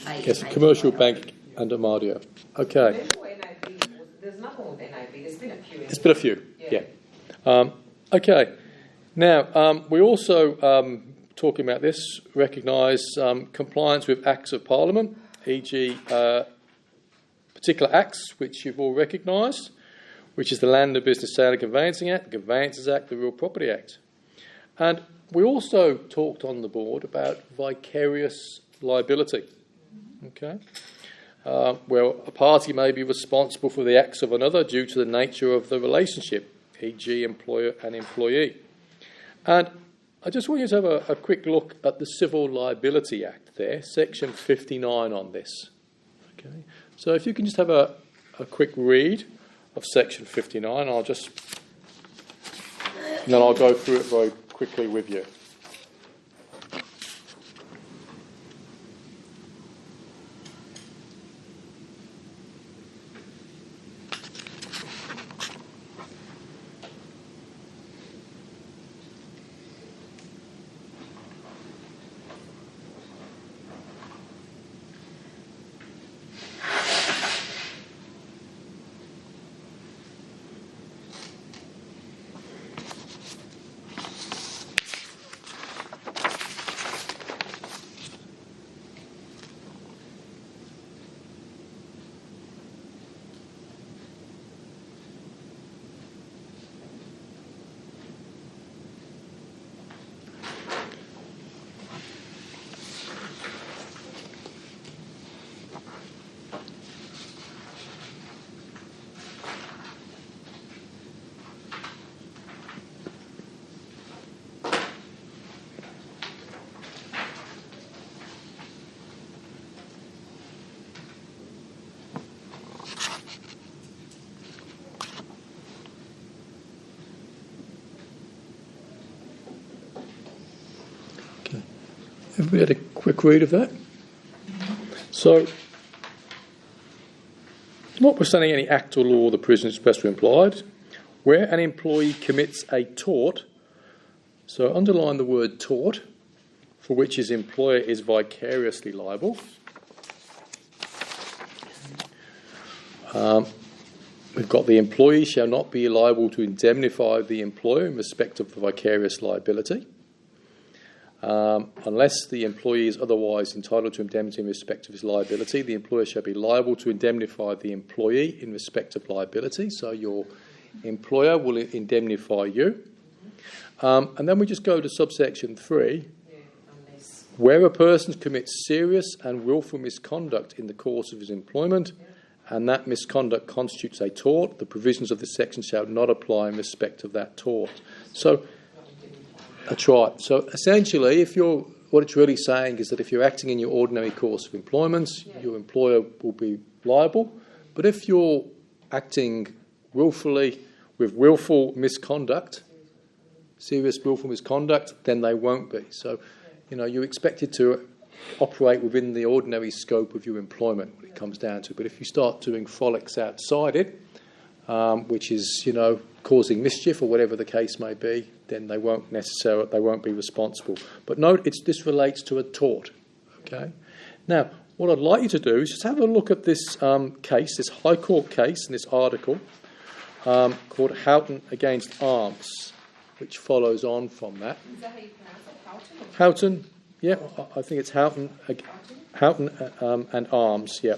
Yes, commercial bank and Amadio. Okay. There's nothing with NIB. There's been a few. There's been a few, yeah. Okay. Now, we also, talking about this, recognise compliance with Acts of Parliament, e.g. particular acts which you've all recognised, which is the Land and Business Sale and Conveyancing Act, the Conveyancers Act, the Real Property Act. And we also talked on the board about vicarious liability, okay, where a party may be responsible for the acts of another due to the nature of the relationship, e.g. employer and employee. And I just want you to have a quick look at the Civil Liability Act there, section 59 on this. Okay, so if you can just have a quick read of section 59, and then I'll go through it very quickly with you. Everybody had a quick read of that? So, notwithstanding any act or law the provision expressly implied, where an employee commits a tort, so underline the word tort, for which his employer is vicariously liable. We've got the employee shall not be liable to indemnify the employer in respect of the vicarious liability. Unless the employee is otherwise entitled to indemnity in respect of his liability, the employer shall be liable to indemnify the employee in respect of liability. So your employer will indemnify you. And then we just go to subsection 3. Where a person commits serious and willful misconduct in the course of his employment, and that misconduct constitutes a tort, the provisions of this section shall not apply in respect of that tort. So that's right. So essentially, what it's really saying is that if you're acting in your ordinary course of employment, your employer will be liable. But if you're acting willfully with willful misconduct, serious willful misconduct, then they won't be. So, you're expected to operate within the ordinary scope of your employment when it comes down to it. But if you start doing frolics outside it, which is, causing mischief or whatever the case may be, then they won't be responsible. But note, this relates to a tort. Okay. Now, what I'd like you to do is just have a look at this case, this High Court case in this article called Houghton against Arms, which follows on from that. Is that how you pronounce it? Houghton, yeah, I think it's Houghton and Arms, yeah.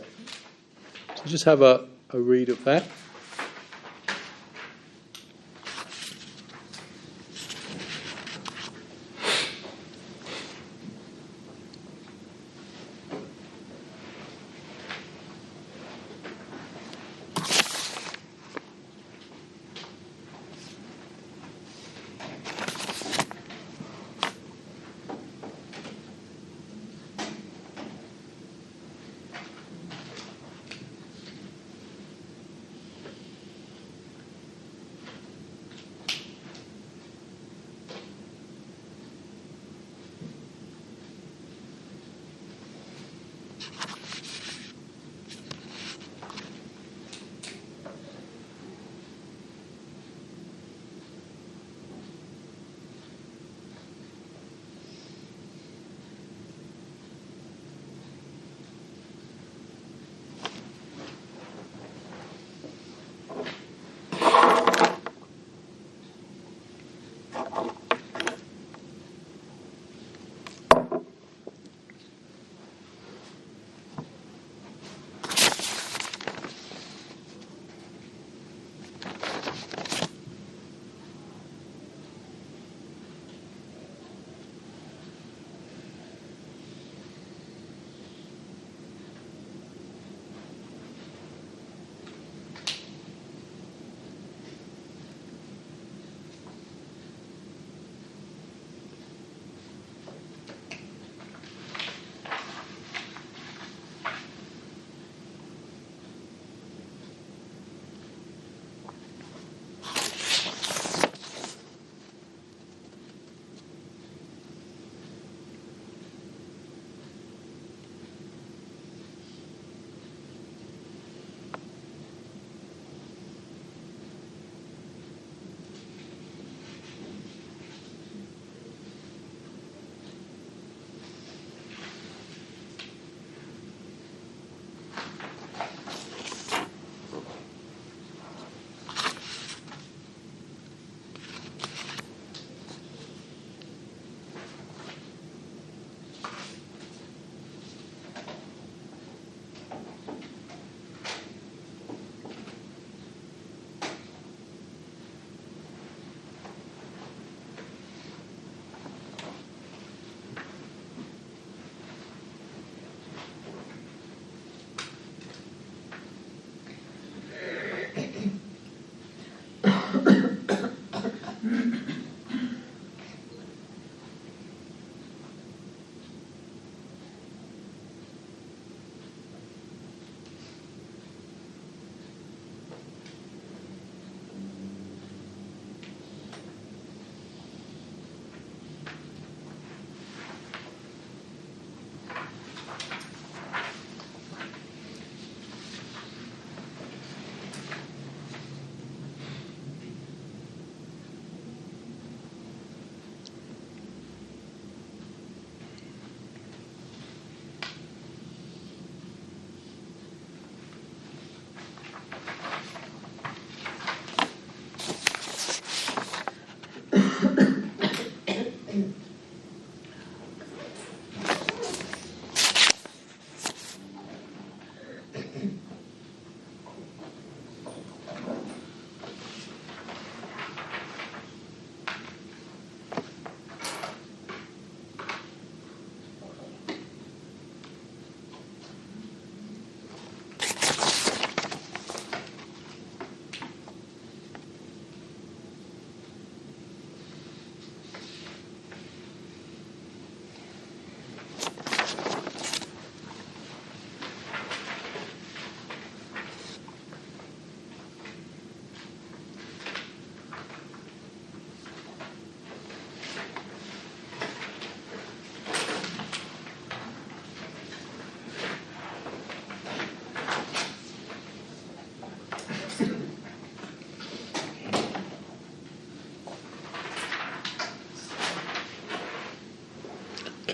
So just have a read of that.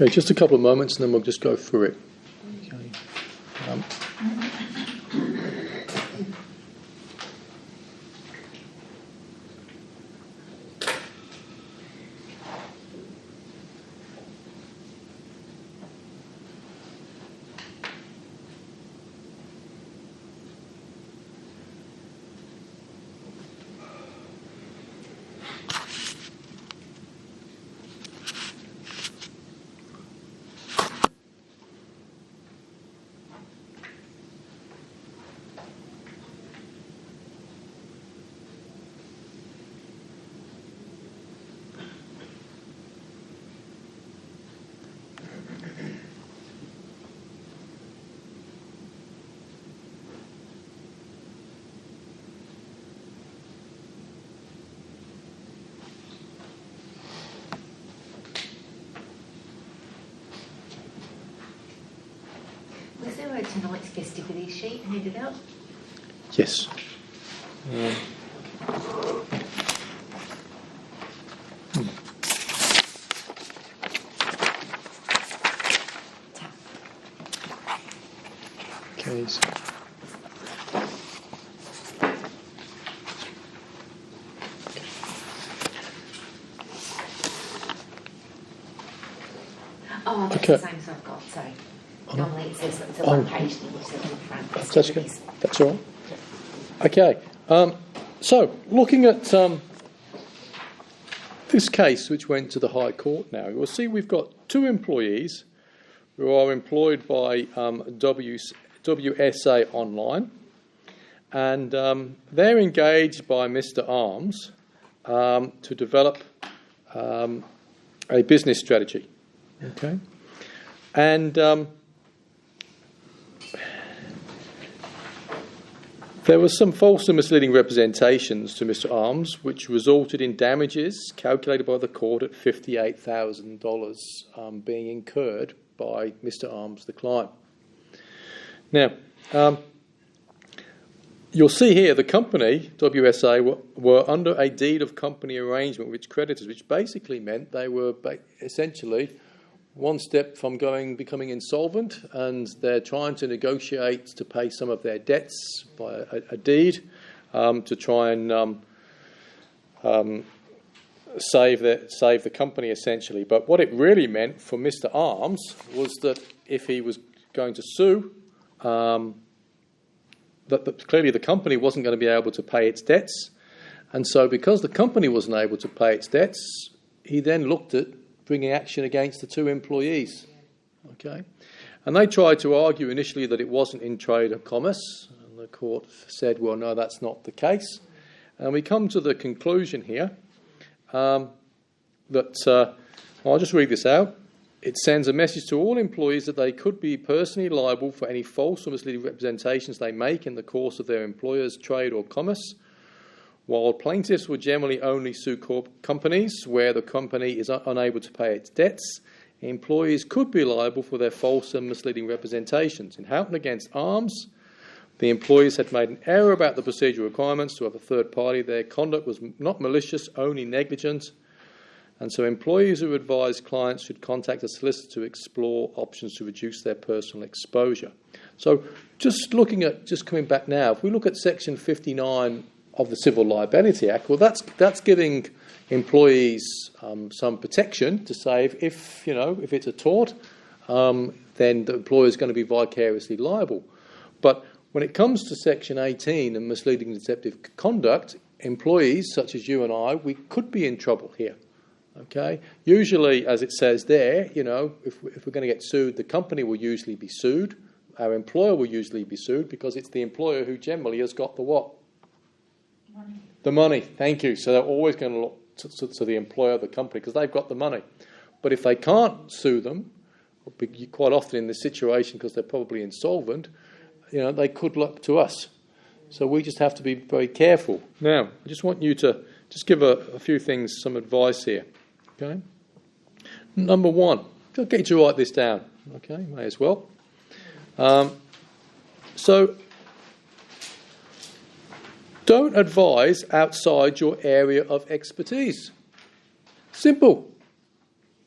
Okay, just a couple of moments and then we'll just go through it. Okay. Was there a tonight's festivity sheet handed out? Yes. Okay. So. Oh, that's Okay. the same as I've got, sorry. Normally it says it's a Oh. location which says in front. That's good. That's all right. Okay. So, looking at this case, which went to the High Court now, you'll see we've got two employees who are employed by WSA Online, and they're engaged by Mr. Arms to develop a business strategy. Okay. And there were some false and misleading representations to Mr. Arms, which resulted in damages calculated by the court at $58,000 being incurred by Mr. Arms, the client. Now, you'll see here the company, WSA, were under a deed of company arrangement with creditors, which basically meant they were essentially one step from becoming insolvent, and they're trying to negotiate to pay some of their debts by a deed to try and save the company, essentially. But what it really meant for Mr. Arms was that if he was going to sue, that clearly the company wasn't going to be able to pay its debts, and so because the company wasn't able to pay its debts, he then looked at bringing action against the two employees. Okay, and they tried to argue initially that it wasn't in trade or commerce, and the court said, well, no, that's not the case. And we come to the conclusion here that I'll just read this out. It sends a message to all employees that they could be personally liable for any false or misleading representations they make in the course of their employer's trade or commerce. While plaintiffs will generally only sue companies where the company is unable to pay its debts, employees could be liable for their false and misleading representations. In Houghton against Arms, the employees had made an error about the procedural requirements to have a third party. Their conduct was not malicious, only negligent. And so employees who advise clients should contact a solicitor to explore options to reduce their personal exposure. So just coming back now, if we look at Section 59 of the Civil Liability Act, well, that's giving employees some protection to say if it's a tort, then the employer is going to be vicariously liable. But when it comes to Section 18 and misleading and deceptive conduct, employees such as you and I, we could be in trouble here. Okay. Usually, as it says there, if we're going to get sued, the company will usually be sued. Our employer will usually be sued because it's the employer who generally has got the what? Money. The money. Thank you. So they're always going to look to the employer, the company, because they've got the money. But if they can't sue them, quite often in this situation, because they're probably insolvent, they could look to us. So we just have to be very careful. Now, I just want you to just give a few things, some advice here. Okay. Number one, I'll get you to write this down. Okay, may as well. So, don't advise outside your area of expertise. Simple.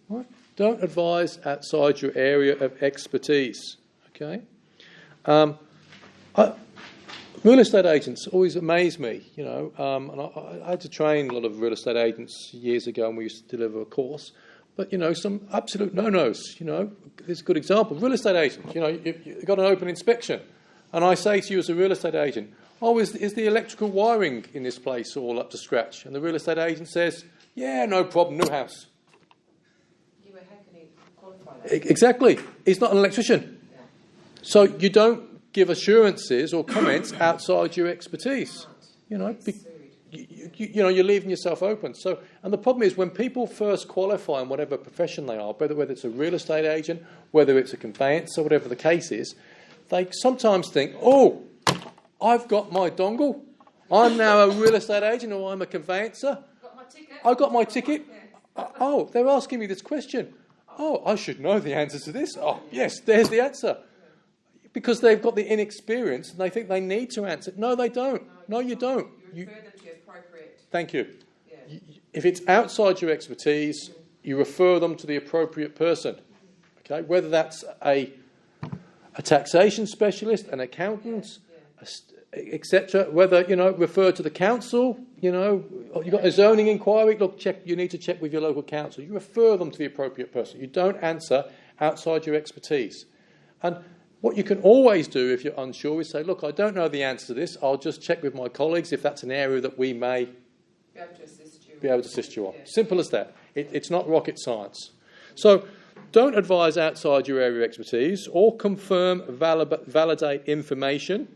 Right? Don't advise outside your area of expertise. Okay. Real estate agents always amaze me, and I had to train a lot of real estate agents years ago, and we used to deliver a course. But, some absolute no-nos, There's a good example. Real estate agent, you've got an open inspection. And I say to you as a real estate agent, is the electrical wiring in this place all up to scratch? And the real estate agent says, yeah, no problem, new house. Yeah, but how can he qualify that? Exactly. He's not an electrician. Yeah. So you don't give assurances or comments outside your expertise. You're leaving yourself open. So, and the problem is when people first qualify in whatever profession they are, whether it's a real estate agent, whether it's a conveyancer, whatever the case is, they sometimes think, oh, I've got my dongle. I'm now a real estate agent or I'm a conveyancer. Got my ticket. I got my ticket. Yeah. Oh, they're asking me this question. Oh, I should know the answer to this. Oh, yes, there's the answer. Because they've got the inexperience and they think they need to answer. No, they don't. No, you don't. You refer them to appropriate. Thank you. Yeah. If it's outside your expertise, you refer them to the appropriate person. Okay, whether that's a taxation specialist, an accountant, etc. Whether refer to the council. You've got a zoning inquiry. Look, you need to check with your local council. You refer them to the appropriate person. You don't answer outside your expertise. And what you can always do if you're unsure is say, look, I don't know the answer to this. I'll just check with my colleagues if that's an area that we may Be able to assist you. be able to assist you on. Yeah. Simple as that. It's not rocket science. So don't advise outside your area of expertise or confirm, validate information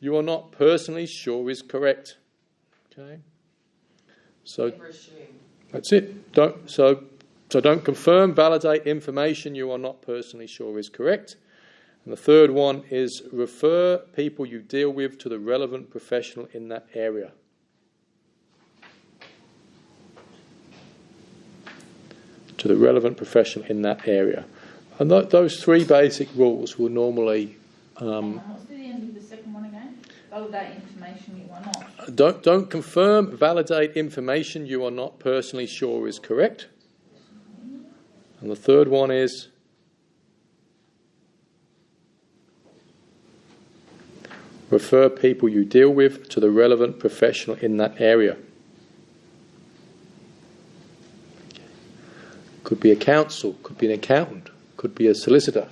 you are not personally sure is correct. Okay? So Never assume. that's it. Don't confirm, validate information you are not personally sure is correct. And the third one is refer people you deal with to the relevant professional in that area. To the relevant professional in that area. And those three basic rules will normally... What's the end of the second one again? Validate information you are not. Don't confirm, validate information you are not personally sure is correct. And the third one is... refer people you deal with to the relevant professional in that area. Could be a counsel, could be an accountant, could be a solicitor.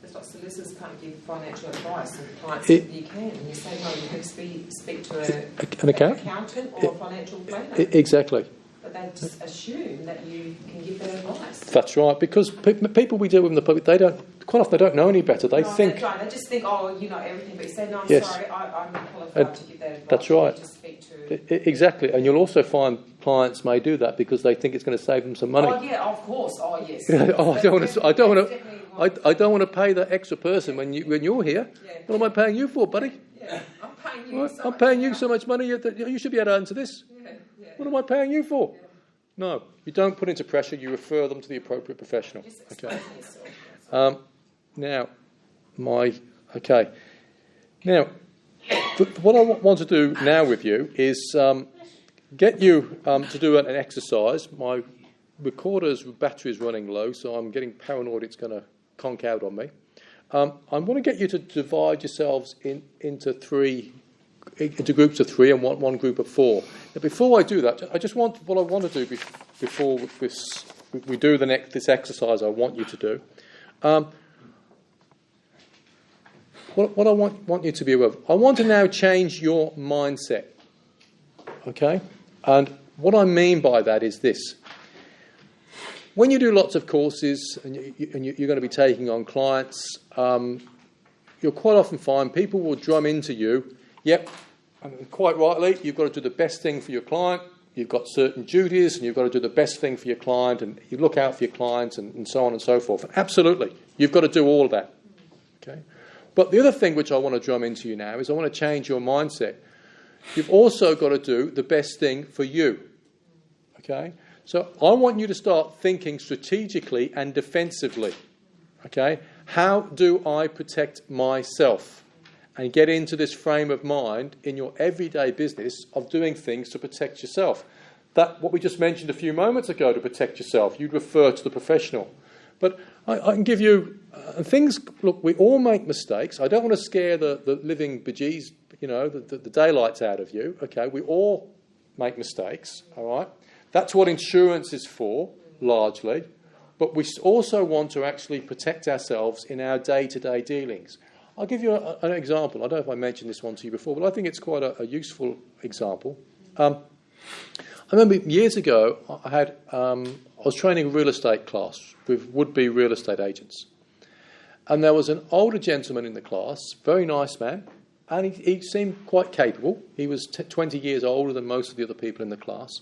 It's like solicitors can't give financial advice, and clients you can. And you say, no, you have to speak to An accountant or a financial planner. Exactly. But they just assume that you can give them advice. That's right, because people we deal with in the public, quite often they don't know any better. They think... That's right. They just think, oh, you know everything. But you say, no, I'm Yes. sorry, I'm not qualified to give that advice. That's right. You just speak to... Exactly, and you'll also find clients may do that because they think it's going to save them some money. Oh, yeah, of course. Oh, yes. Oh, I don't want to pay that extra person when you're here. Yeah. What am I paying you for, buddy? Yeah, I'm paying you Right? so I'm much paying you now. so much money. You should be able to answer this. Yeah, yeah. What am I paying you for? Yeah. No, you don't put into pressure. You refer them to the appropriate professional. Just Okay. explain yourself. Now, Now, what I want to do now with you is get you to do an exercise. My recorder's battery is running low, so I'm getting paranoid it's going to conk out on me. I'm going to get you to divide yourselves into groups of three and one group of four. Now, before I do that, what I want to do before we do this exercise I want you to do, what I want you to be aware of, I want to now change your mindset, okay? And what I mean by that is this. When you do lots of courses and you're going to be taking on clients, you'll quite often find people will drum into you, yep, and quite rightly, you've got to do the best thing for your client, you've got certain duties, and you've got to do the best thing for your client, and you look out for your clients, and so on and so forth. Absolutely, you've got to do all of that. Okay. But the other thing which I want to drum into you now is I want to change your mindset. You've also got to do the best thing for you. Okay? So I want you to start thinking strategically and defensively. Okay? How do I protect myself? And get into this frame of mind in your everyday business of doing things to protect yourself. that what we just mentioned a few moments ago to protect yourself. You'd refer to the professional. But I can give you things. Look, we all make mistakes. I don't want to scare the living bejeez, the daylights out of you. Okay, we all make mistakes. All right, that's what insurance is for, largely. But we also want to actually protect ourselves in our day-to-day dealings. I'll give you an example. I don't know if I mentioned this one to you before, but I think it's quite a useful example. I remember years ago, I was training a real estate class with would-be real estate agents. And there was an older gentleman in the class, very nice man, and he seemed quite capable. He was 20 years older than most of the other people in the class.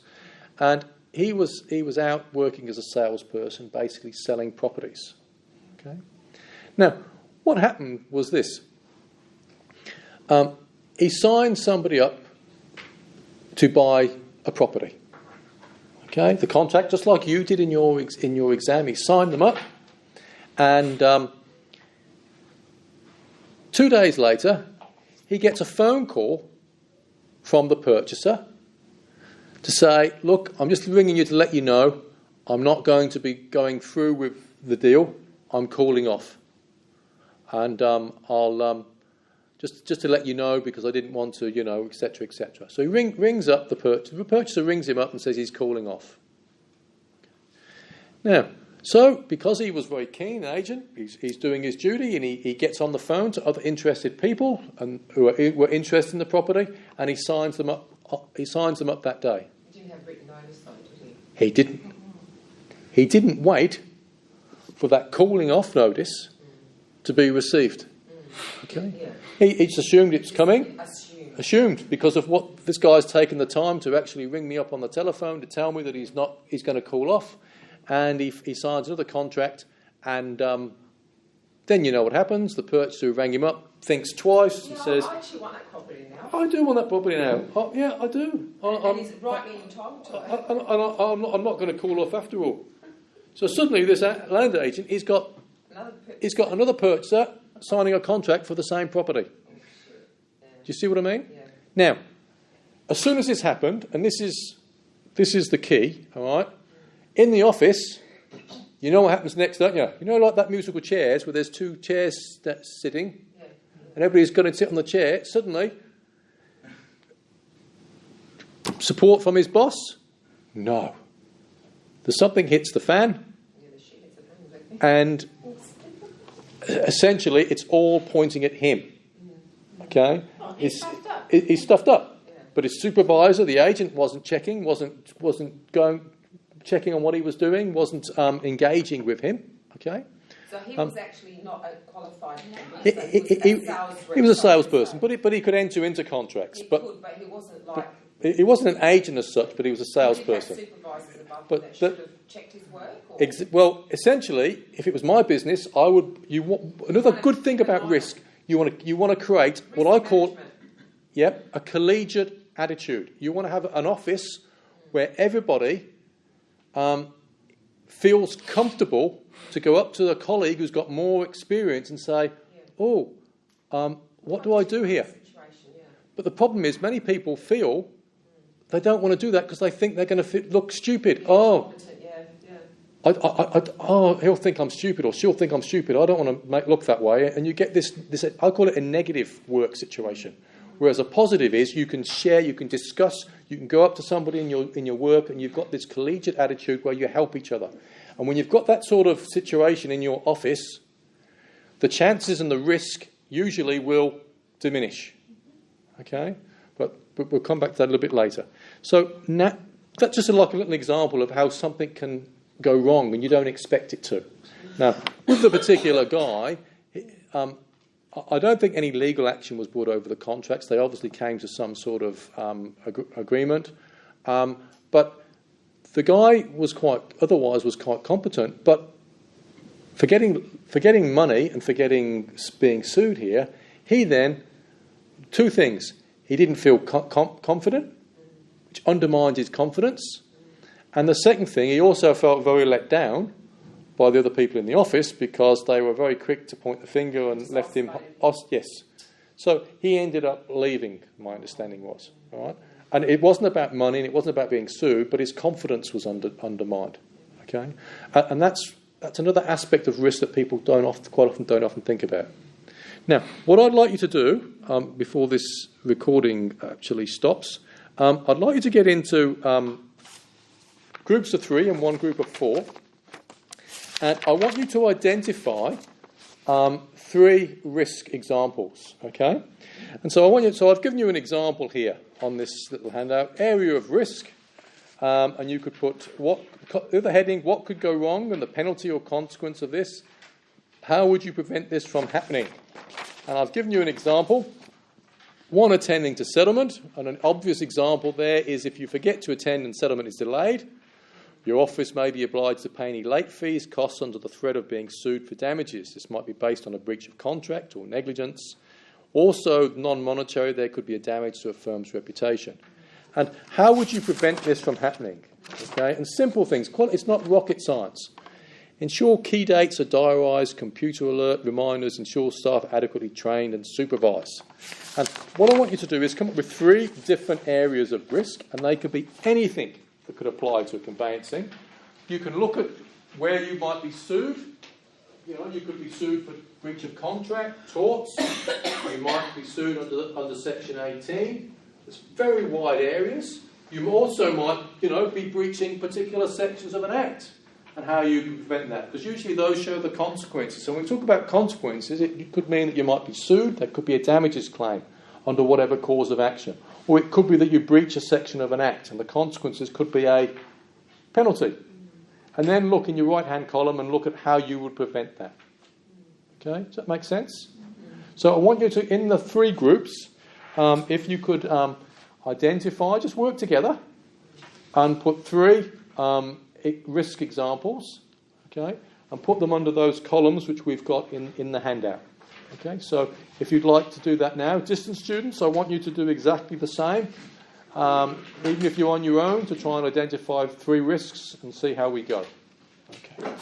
And he was out working as a salesperson, basically selling properties. Okay. Now, what happened was this. He signed somebody up to buy a property. Okay, the contract, just like you did in your exam, he signed them up, and 2 days later, he gets a phone call from the purchaser to say, "Look, I'm just ringing you to let you know I'm not going to be going through with the deal. I'm calling off, and I'll just to let you know because I didn't want to, etc., etc." So he rings up the purchaser. The purchaser rings him up and says he's calling off. Now, so because he was very keen agent, he's doing his duty, and he gets on the phone to other interested people and who were interested in the property, and he signs them up. He signs them up that day. He didn't have written notice, though, did he? He didn't. He didn't wait for that calling off notice to be received. Okay. Yeah. He just assumed it's coming. Assumed because of what this guy's taken the time to actually ring me up on the telephone to tell me that he's going to call off, and he signs another contract, and then you know what happens. The purchaser who rang him up thinks twice and says, "I actually want that property now. I do want that property now. Oh, yeah, I do. And he's rightly entitled to it. I'm not going to call off after all." So suddenly, this land agent, he's got another purchaser signing a contract for the same property. Do you see what I mean? Yeah. Now, as soon as this happened, and this is the key, all right? In the office, you know what happens next, don't you? You know, like that musical chairs where there's two chairs sitting, and everybody's going to sit on the chair. Suddenly, support from his boss? No. Something hits the fan, and essentially, it's all pointing at him. Okay, he's stuffed up, but his supervisor, the agent, wasn't checking, wasn't checking on what he was doing, wasn't engaging with him. Okay, so he was actually not a qualified. He was a salesperson, but he could enter into contracts. He could, but he wasn't like. He wasn't an agent as such, but he was a salesperson. Supervisors above him that should have checked his work. Well, essentially, if it was my business, I would. Another good thing about risk, you want to create what I call, a collegiate attitude. You want to have an office where everybody feels comfortable to go up to a colleague who's got more experience and say, what do I do here? But the problem is, many people feel they don't want to do that because they think they're going to look stupid. He'll think I'm stupid, or she'll think I'm stupid. I don't want to look that way. And you get this. I call it a negative work situation. Whereas a positive is you can share, you can discuss, you can go up to somebody in your work, and you've got this collegiate attitude where you help each other. And when you've got that sort of situation in your office, the chances and the risk usually will diminish. Okay, but we'll come back to that a little bit later. So now, that's just like a little example of how something can go wrong when you don't expect it to. Now, with the particular guy, I don't think any legal action was brought over the contracts. They obviously came to some sort of agreement. But the guy was quite competent. But for getting money and for being sued here, he then, two things. He didn't feel confident, which undermined his confidence. And the second thing, he also felt very let down by the other people in the office because they were very quick to point the finger and left him. Yes. So he ended up leaving, my understanding was. All right? And it wasn't about money and it wasn't about being sued, but his confidence was undermined. Okay? And that's another aspect of risk that people quite often don't think about. Now, what I'd like you to do, before this recording actually stops, I'd like you to get into groups of 3 and one group of 4. And I want you to identify 3 risk examples, okay? And so I've given you an example here on this little handout, area of risk, and you could put the heading, what could go wrong and the penalty or consequence of this. How would you prevent this from happening? And I've given you an example, one attending to settlement, and an obvious example there is if you forget to attend and settlement is delayed, your office may be obliged to pay any late fees, costs under the threat of being sued for damages. This might be based on a breach of contract or negligence. Also, non-monetary, there could be a damage to a firm's reputation. And how would you prevent this from happening? Okay, and simple things. It's not rocket science. Ensure key dates are diarised, computer alert, reminders, ensure staff are adequately trained and supervised. And what I want you to do is come up with 3 different areas of risk, and they could be anything that could apply to a conveyancing. You can look at where you might be sued. You could be sued for breach of contract, torts. You might be sued under Section 18. There's very wide areas. You also might, be breaching particular sections of an act and how you can prevent that. Because usually those show the consequences. So when we talk about consequences, it could mean that you might be sued. There could be a damages claim under whatever cause of action. Or it could be that you breach a section of an act and the consequences could be a penalty. And then look in your right-hand column and look at how you would prevent that. Okay, does that make sense? So I want you to, in the 3 groups, if you could identify, just work together and put 3 risk examples, okay, and put them under those columns which we've got in the handout. Okay, so if you'd like to do that now, distance students, I want you to do exactly the same, even if you're on your own, to try and identify 3 risks and see how we go. Okay.